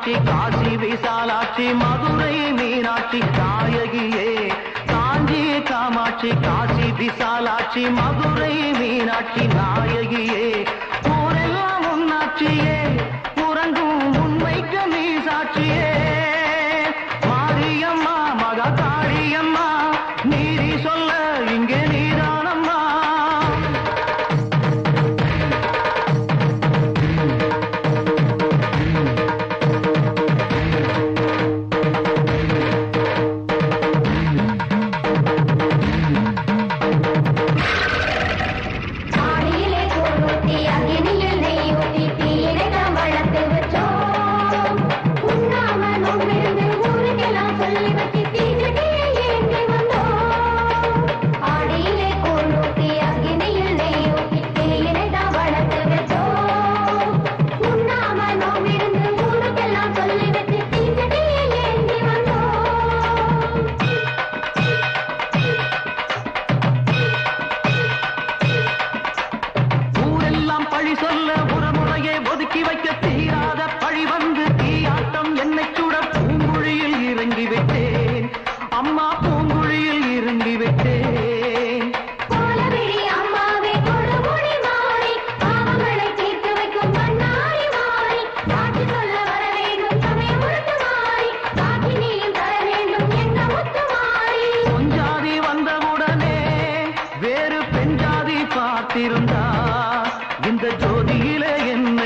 காமாட்சி காசி விசாலாட்சி மதுரை மீனாட்சி நாயகியே காஞ்சி காமாட்சி காசி விசாலாட்சி மதுரை மீனாட்சி நாயகியே ஊரெல்லாம் உன்னாட்சியே உறங்கும் உண்மைக்கு நீ சாட்சியே மாரியம்மா மகாகாளியம்மா நீதி சொல்ல இங்கே நீதானம்மா சொல்ல உறமுறையை ஒதுக்கி வைக்க தீராத பழி வந்து தீயாட்டம் என்னை சுட பூங்குழியில் இறங்கி விட்டேன் அம்மா பூங்குழியில் இறங்கி விட்டேன் பொஞ்சாதி வந்தவுடனே வேறு பெண்ஜாதி பார்த்திருந்தா இந்த ஜோதியிலே என்ன